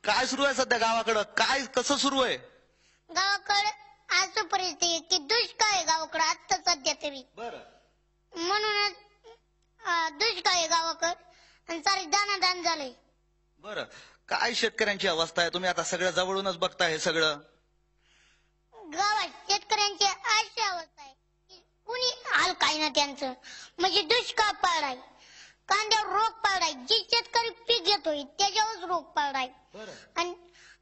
काय सुरू आहे सध्या गावाकडं? काय कसं सुरू आहे गावाकडे? असं परिस्थिती की दुष्काळ आहे गावाकडे आता सध्या तरी. बरं. म्हणूनच दुष्काळ आहे गावाकडे आणि सारी दानादान झालंय. बरं, काय शेतकऱ्यांची अवस्था आहे? तुम्ही आता सगळं जवळूनच बघताय हे सगळं. गावात शेतकऱ्यांची अशी अवस्था आहे की कुणी हाल काय ना त्यांचं. म्हणजे दुष्काळ पडलाय, कांद्यावर रोग पडलाय, जे शेतकरी पीक घेतोय त्याच्यावर रोग पडलाय. आणि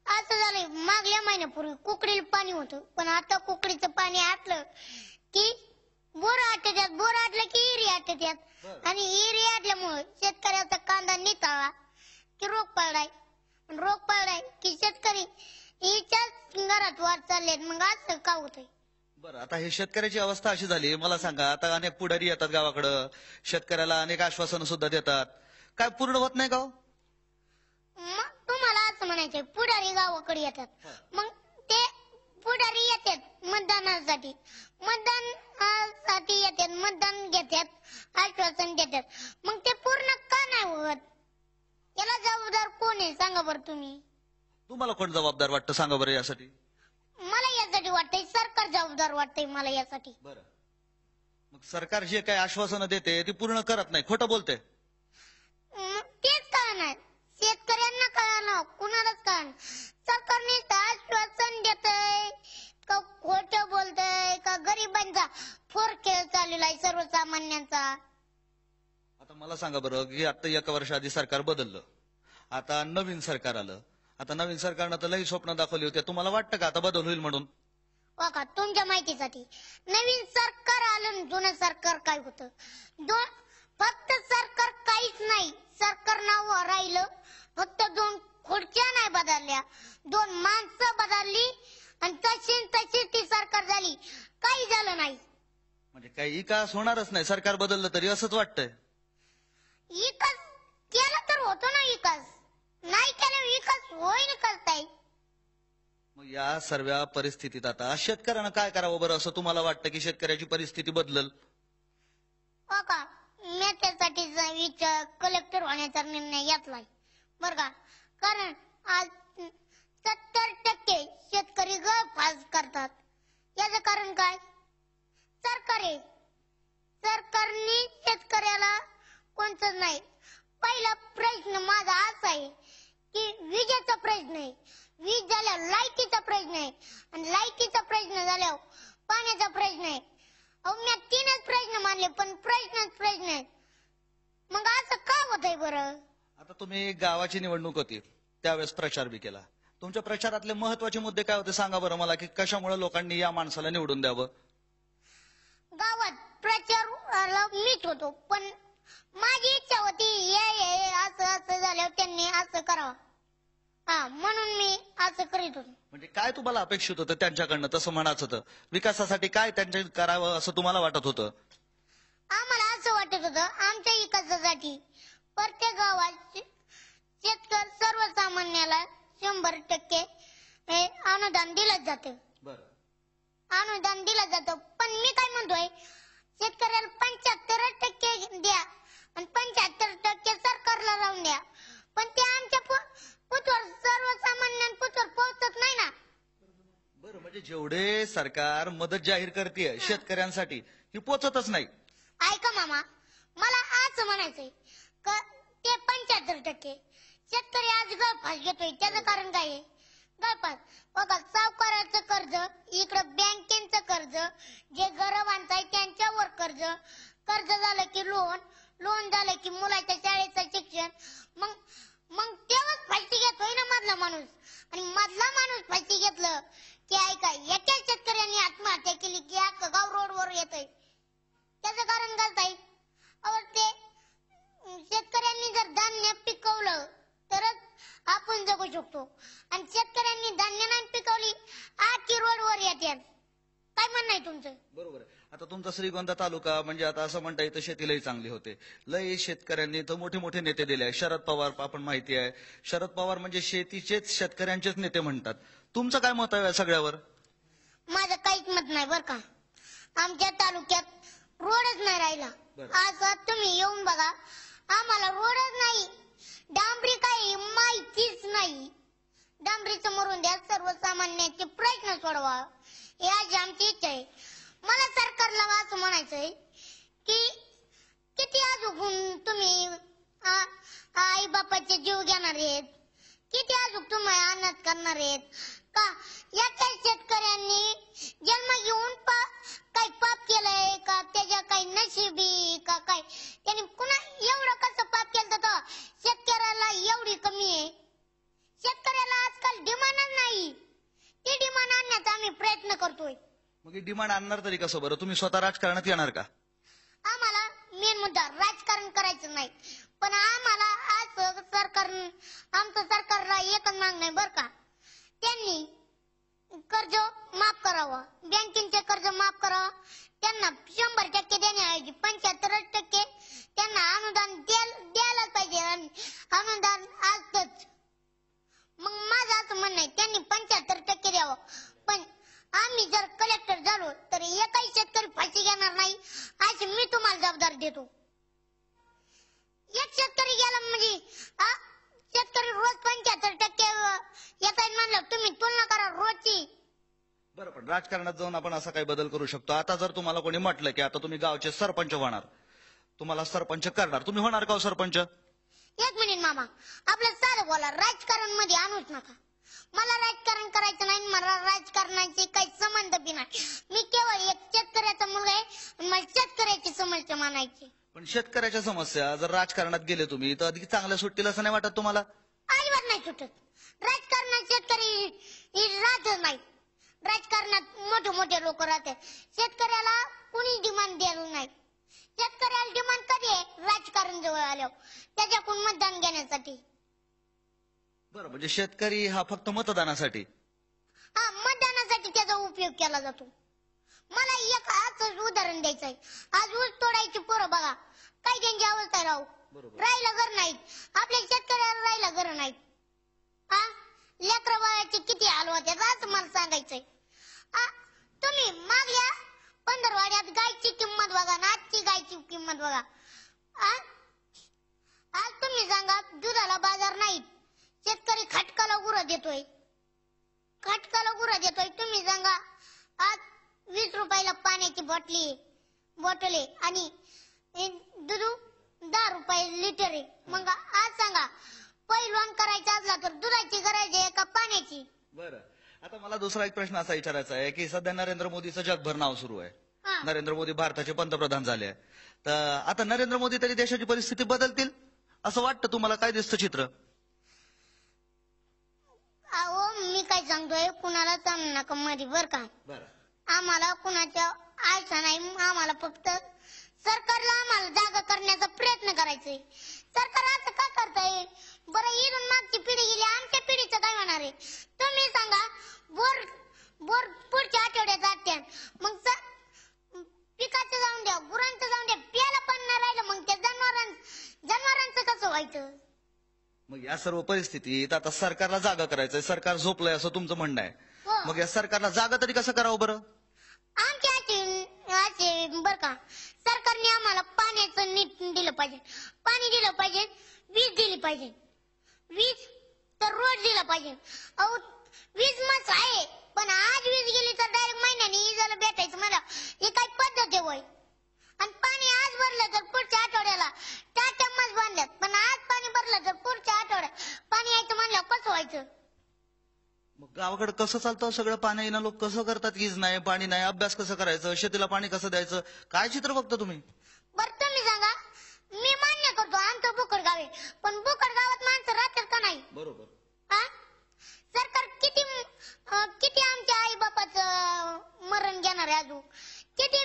असं झालंय, मागल्या महिन्यापूर्वी कुकडीला पाणी होतं, पण आता कुकडीचं पाणी आटलं की बोर आटत्यात, बोर आटलं की इरी आटत्यात, आणि इरी आटल्यामुळे शेतकऱ्याचा कांदा निताळला की रोग पडलाय, रोग पडलाय की शेतकरी हिच्याच घरात वाद चाललेत. मग असं का होतंय? बरं, आता हे शेतकऱ्याची अवस्था अशी झाली, मला सांगा, आता अनेक पुढारी येतात गावाकडं, शेतकऱ्याला अनेक आश्वासनं सुद्धा देतात, काय पूर्ण होत नाही का हो? मग तुम्हाला असं म्हणायचंय पुढारी गावाकडे येतात, मग ते पुढारी येतात मतदानासाठी, मतदानासाठी येतात, मतदान घेतात, आश्वासन देतात, मग ते पूर्ण का नाही होत? याला जबाबदार कोण आहे सांगा बरं तुम्ही? तुम्हाला कोण जबाबदार वाटतं सांगा बरं यासाठी? मला यासाठी वाटतंय सरकार जबाबदार वाटतंय मला यासाठी. बरं, मग सरकार जे काही आश्वासनं देते ती पूर्ण करत नाही, खोटं बोलते. तेच कळणार, शेतकऱ्यांना कळणार, कुणालाच कळणार. सरकारने आश्वासन देतय का खोटं बोलतय का गरिबांचा फोर खेळ चाललेला आहे सर्वसामान्यांचा? आता मला सांगा बरं की आता एका वर्ष आधी सरकार बदललं, आता नवीन सरकार आलं, आता नवीन सरकारनं तर लई स्वप्न दाखवली होती, तुम्हाला वाटतं का आता बदल होईल म्हणून? हो का? तुमच्या माहितीसाठी नवीन सरकार आलं, जुनं सरकार काय होतं? फक्त सरकार काहीच नाही, सरकार नाव राहिलं, फक्त 2 खुर्च्या नाही बदलल्या, 2 माणसं बदलली आणि तशी ती सरकार झाली, काही झालं नाही. म्हणजे काही विकास होणारच नाही सरकार बदललं तरी, असंच वाटतंय? विकास केला तर होतो ना, विकास नाही केला विकास होईल कसं? मग या सर्व परिस्थितीत आता शेतकऱ्यांना काय करावं बरं, असं तुम्हाला वाटतं की शेतकऱ्याची परिस्थिती बदलल? हो का? मी त्यासाठी विचार कलेक्टर होण्याचा निर्णय घेतलाय बर का. कारण आज 70% शेतकरी गळफास करतात. याचं कारण काय? सरकार आहे. सरकारने शेतकऱ्याला कोणतंच नाही. पहिला प्रश्न माझा असा आहे की विजेचा प्रश्न आहे, वीज झाल्यावर लाईटीचा प्रश्न आहे, आणि लाईटीचा प्रश्न झाल्यावर पाण्याचा प्रश्न आहे. मी 3च प्रश्न मानले, पण प्रश्न आहेत. मग असं का होतंय बरं? आता तुम्ही गावाची निवडणूक होती त्यावेळेस प्रचार बी केला, तुमच्या प्रचारातले महत्वाचे मुद्दे काय होते सांगा बरं मला, की कशामुळे लोकांनी या माणसाला निवडून द्यावं? गावात प्रचार मीच होतो, पण माझी इच्छा होती असं झाल्यावर त्यांनी असं करावं, म्हणून मी असं करीत होतो. म्हणजे काय तुम्हाला अपेक्षित होतं त्यांच्याकडनं, तसं म्हणायचं होतं विकासासाठी काय त्यांच्या करावं असं तुम्हाला वाटत होतं? आम्हाला असं वाटत होतं आमच्या विकासासाठी प्रत्येक गावात शेतकरी सर्वसामान्याला 100% हे अनुदान दिलं जातं. अनुदान दिलं जातं, पण मी काय म्हणतोय, शेतकऱ्याला 75% द्या आणि 75% सरकारला लावून द्या, पण ते आमच्या पुतवर सर्वसामान्य पुतवर पोहोचत नाही ना. बरं, म्हणजे जेवढे सरकार मदत जाहीर करते शेतकऱ्यांसाठी ती पोचतच नाही. ऐका मामा, मला असं म्हणायचंय का ते 75% शेतकरी आज गळफास घेतोय, त्याचं कारण काय आहे? गळफास बघा, सावकाराचं कर्ज, इकडं बँकेचं कर्ज, जे गरिबांचं आहे त्यांच्यावर कर्ज, कर्ज झालं की लोन झालं की मुलाच्या शाळेचं शिक्षण, मग तेव्हाच फाशी घेतोय ना मधला माणूस. आणि मधला माणूस फाशी घेतलं की ऐका, एका शेतकऱ्यांनी आत्महत्या केली की अख्खं गाव रोडवर येतंय. त्याचं कारण काय? ते शेतकऱ्यांनी जर धान्य पिकवलं तरच आपण जगू शकतो, आणि शेतकऱ्यांनी धान्य नाही पिकवली आखी रोडवर येतात. काय म्हणणं आहे तुमचं? बरोबर आहे. आता तुमचा श्रीगोंदा तालुका म्हणजे आता असं म्हणता येतं शेतीलाही चांगली होते, लय शेतकऱ्यांनी तर मोठे मोठे नेते दिले आहे. शरद पवार आपण माहिती आहे, शरद पवार म्हणजे शेतीचेच शेतकऱ्यांचेच नेते म्हणतात. तुमचं काय मत आहे सगळ्यावर? माझं काहीच मत नाही बर का. आमच्या तालुक्यात रोडच नाही राहिला. आज तुम्ही येऊन बघा, आम्हाला रोडच नाही, डांबरी काही माहितीच नाही. डांबरीचं मरून द्या, सर्वसामान्यांचे प्रश्न सोडवा ही आज आमची इच्छा आहे. मला सरकारला असं म्हणायचंय की किती अजून तुम्ही आई बापाचे जीव घेणार आहेत, किती अजून तुम्ही अनाथ करणार आहेत का? या काही शेतकऱ्यांनी जन्म घेऊन काही पाप केलंय का? त्याच्या काही नशिबी का काय? त्यांनी पुन्हा एवढं कसं पाप केलं तर शेतकऱ्याला एवढी कमी आहे? शेतकऱ्याला आजकाल डिमांडच नाही. ती डिमांड आणण्याचा आम्ही प्रयत्न करतोय. मग ही डिमांड आणणार तरी कसं बरं? तुम्ही स्वतः राजकारणात येणार का? आम्हाला मेन मुद्दा राजकारण करायचं नाही, पण आम्हाला आज आमचं सरकारला एकच मागणं आहे बरं का. त्यांनी कर्ज माफ करावं, बँकेचे कर्ज माफ करावं. त्यांना 100% देण्याऐवजी 75% त्यांना अनुदान द्यायलाच पाहिजे. आणि अनुदान असतंच. मग माझं असं म्हणणं आहे त्यांनी 75% द्यावं. पण आम्ही जर कलेक्टर झालो तर एकही शेतकरी फाशी घेणार नाही अशी मी तुम्हाला जबाबदारी देतो. एक शेतकरी गेला म्हणजे शेतकरी रोज 75% येता म्हणलं तुम्ही तुलना करा रोजची. बरं, पण राजकारणात जाऊन आपण असा काही बदल करू शकतो. आता जर तुम्हाला कोणी म्हटलं की आता तुम्ही गावचे सरपंच होणार, तुम्हाला सरपंच करणार, तुम्ही होणार का सरपंच? एक मिनिट मामा, आपलं साधं बोला, राजकारण मध्ये आणूच नका. मला राजकारण करायचं नाही, मला राजकारणाचे काही संबंध बी नाही. मी केवळ एक शेतकऱ्याचा मुलगा आहे, मला शेतकऱ्याची समस्या मानायची. पण शेतकऱ्याच्या समस्या जर राजकारणात गेले तुम्ही तर अधिक चांगल्या सुटतील असं नाही वाटत तुम्हाला? अजिबात नाही सुटत. राजकारणात शेतकरी राहतच नाही. राजकारणात मोठे मोठे लोक राहतात. शेतकऱ्याला कुणी डिमांड द्यायला नाही. शेतकऱ्याला डिमांड कधी आहे? राजकारण जवळ आल्यावर, त्याच्याकडून मतदान घेण्यासाठी. बरं, म्हणजे शेतकरी हा फक्त मतदानासाठी? हा, मतदानासाठी त्याचा उपयोग केला जातो. मला एक आजच उदाहरण द्यायचं आहे. आज ऊस तोडायची पोरं बघा, काही त्यांची अवस्था राहू राहिला घर नाहीत. आपल्या शेतकऱ्याला राहिला घर नाहीत. हा, लेकरं बाळाचे किती हाल होते असं मला सांगायचंय. तुम्ही मागल्या पंधरवाड्यात गायची किंमत बघा ना आजची गायची किंमत बघा. आज तुम्ही सांगा दुधाला बाजार नाहीत, शेतकरी खटकाला गुरं देतोय. तुम्ही सांगा आज 20 रुपयाला पाण्याची बॉटल आहे आणि दूध 10 रुपये लिटर आहे. मग आज सांगा पैलवान करायचा असला तर दुधाची गरज आहे का पाण्याची? बरं, आता मला दुसरा एक प्रश्न असा विचारायचा आहे की सध्या नरेंद्र मोदीचं जगभर नाव सुरू आहे. नरेंद्र मोदी भारताचे पंतप्रधान झाले. तर आता नरेंद्र मोदी तरी देशाची परिस्थिती बदलतील असं वाटतं तुम्हाला? काय दिसतं चित्र? अहो, मी काय सांगतोय, कुणाला सांगू नका मध्ये बर का. आम्हाला कुणाच्या आशा नाही. आम्हाला फक्त सरकारला आम्हाला जागा करण्याचा प्रयत्न करायचंय. सरकार असं का करताय बरं? इथून मागची पिढी गेली, आमच्या पिढीचं काय होणार आहे तुम्ही सांगा. बोर पुढच्या आठवड्यात आत्या, मग पिकाचं जाऊन द्या, गुरांचं जाऊन द्या, प्यायला पण नाही राहिलं, मग त्या जनावरांचं कसं व्हायचं? मग या सर्व परिस्थितीत आता सरकारला जागा करायचंय, सरकार झोपलंय असं तुमचं म्हणणं आहे. मग या सरकारला जागा तरी कसं करावं बरं? आमच्या बर का, सरकारने आम्हाला पाण्याचं नीट दिलं पाहिजे, पाणी दिलं पाहिजे, वीज दिली पाहिजे. वीज तर रोज दिलं पाहिजे. अहो, वीज मस्त आहे, पण आज वीज गेली तर डायरेक्ट महिन्याने इजाला भेटायचं मला, हे काय पद्धत आहे वय? आणि पाणी आज भरलं तर पुढच्या आठवड्याला टाट्या मस्त बांधल्यात, पण आज पाणी भरलं तर पुढच्या आठवड्यात पाणी यायचं म्हणलं कसं व्हायचं? मग गावाकडे कसं चालतं सगळं? पाणी येणं, लोक कसं करतात? वीज नाही, पाणी नाही, अभ्यास कसं करायचं, शेतीला पाणी कसं द्यायचं? काय चित्र बघता तुम्ही? बरं तुम्ही सांगा. मी मान्य करतो आमचं बुकड गाव आहे, पण बुकड गावात माणसं राहतात का नाही? बरोबर. सरकार किती आमच्या आई बापाचं मरण घेणार आहे, अजून किती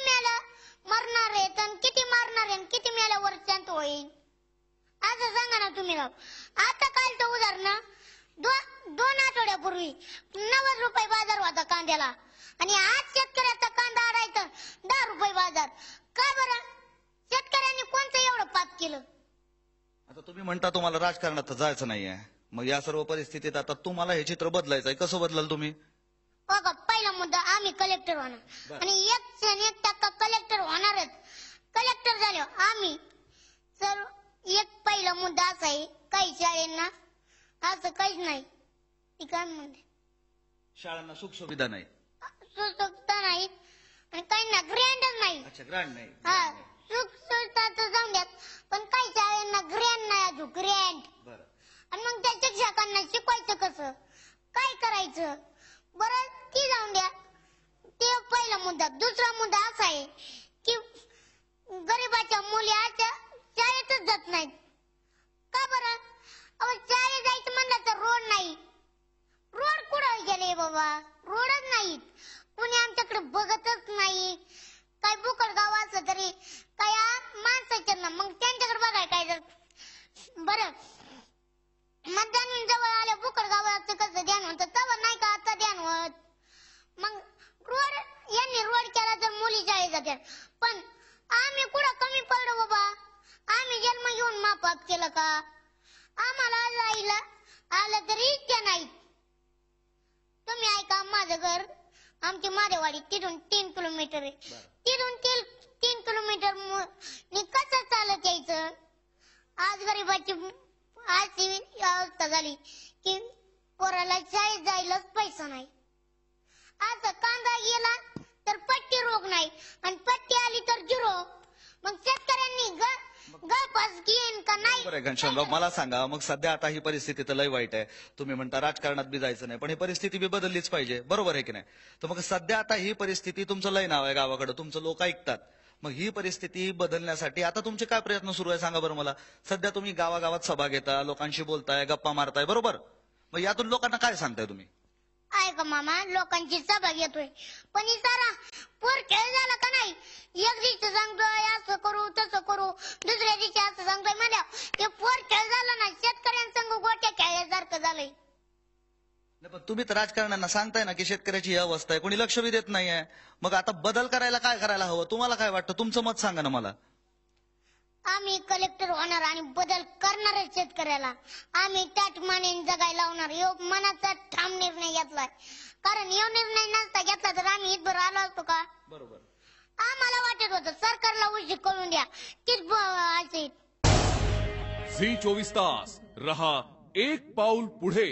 मरणार आहेत आणि किती मारणार आहे, किती मेल्यावर शांत होईल असं सांगा ना तुम्ही राव. आता कालचं उदाहरण, 2 आठवड्यापूर्वी 90 रुपये बाजार होता कांद्याला आणि आज शेतकऱ्याचा कांदा आणायचा 10 रुपये बाजार. का बरं? शेतकऱ्यांनी कोणतं एवढं पाप केलं? आता तुम्ही म्हणता तुम्हाला राजकारणात जायचं नाहीये, मग या सर्व परिस्थितीत आता तुम्हाला हे चित्र बदलायचंय. कसं बदलाल तुम्ही? बघा, पहिला मुद्दा आम्ही कलेक्टर होणार आणि 1% कलेक्टर होणारच. कलेक्टर झाल्यावर आम्ही सर एक पहिला मुद्दा असा आहे, काही शाळेंना असं काहीच नाही, काय म्हणते शाळांना सुख सुविधा नाही. सुखसुविधा नाही आणि काही ना ग्रँडच नाही. अच्छा, ग्रँड नाही. हा, सुख सुविधा तर जाऊन द्यात, पण काही शाळांना ग्रँड नाही अजून, ग्रँड. बरं. आणि मग त्या शिक्षकांना शिकवायचं कसं, काय करायचं? बरं ती जाऊन द्या, ते पहिला मुद्दा. दुसरा मुद्दा असा आहे की गरीबाच्या मुली आता शाळेतच जात नाहीत. का बरं? अहो, शाळेत जायचं म्हणलं तर रोड नाही. रोड कुठं गेले बाबा? रोडच नाहीत. कुणी आमच्याकडे बघतच नाही. काय बुकड गाव असलं तरी काय माणसाच्या ना, मग त्यांच्याकडे बघाय काय जर. बरं, मतदान जवळ आल्या बुकड गावाचं कसं ध्यान होतं, तवं नाही का आता ध्यान होत. मग रोड, यांनी रोड केला तर मुली शाळेत जातात. पण आम्ही कुठं कमी पडलो बाबा? आम्ही जन्म घेऊन मापात केलं का? आम्हाला जायला आलं तरी इच्छा नाहीत. तुम्ही ऐका, माझं घर आमची मादेवाडी तिथून 3 किलोमीटर आहे. तिथून 3 किलोमीटर मी कसं चालत यायचं? आज गरीबाची अशी अवस्था झाली की पोराला शाळेत जायलाच पैसा नाही. आज कांदा गेला तर पट्टी रोग नाही आणि पट्टी आली तर झिरो. मग शेतकऱ्यांनी गळपास घेईन का नाही? बरं घनश्यामराव, मला सांगा, मग सध्या आता ही परिस्थिती तर लय वाईट आहे. तुम्ही म्हणता राजकारणात बी जायचं नाही, पण ही परिस्थिती बी बदललीच पाहिजे, बरोबर आहे की नाही? तर मग सध्या आता ही परिस्थिती, तुमचं लय नाव आहे गावाकडे, तुमचं लोक ऐकतात. मग ही परिस्थिती बदलण्यासाठी आता तुमचे काय प्रयत्न सुरू आहे सांगा बरं मला. सध्या तुम्ही गावागावात सभा घेता, लोकांशी बोलताय, गप्पा मारताय, बरोबर? मग यातून लोकांना काय सांगताय तुम्ही? ऐका मामा, लोकांची सभा घेतोय, पण ही सारा पोर खेळ झाला का नाही? एक दिवशी सांगतोय असं करू तसं करू, दुसऱ्या दिवशी असं सांगतोय. म्हणजे ते पोर खेळ झालं ना, शेतकऱ्यांसंग गोट्या खेळल्यासारखं झालंय. पण तुम्ही तर राजकारण्यांना सांगताय ना की शेतकऱ्याची ही अवस्था आहे, कोणी लक्ष बी देत नाहीये. मग आता बदल करायला काय करायला हवं? तुम्हाला काय वाटतं? तुमचं मत सांगा ना मला. आम्ही कलेक्टर होणार आणि बदल करणार शेतकऱ्याला. आम्ही त्याच मानेने जगायला लावणार. यो मनाचा ठाम निर्णय घेतलाय. कारण यो निर्णय नसता घेतला तर आम्ही इथभर आलो असतो का? बरोबर. आम्हाला वाटत होतं सरकारला उशीर करून द्या, तीच असे. झी 24 तास रहा एक पाऊल पुढे.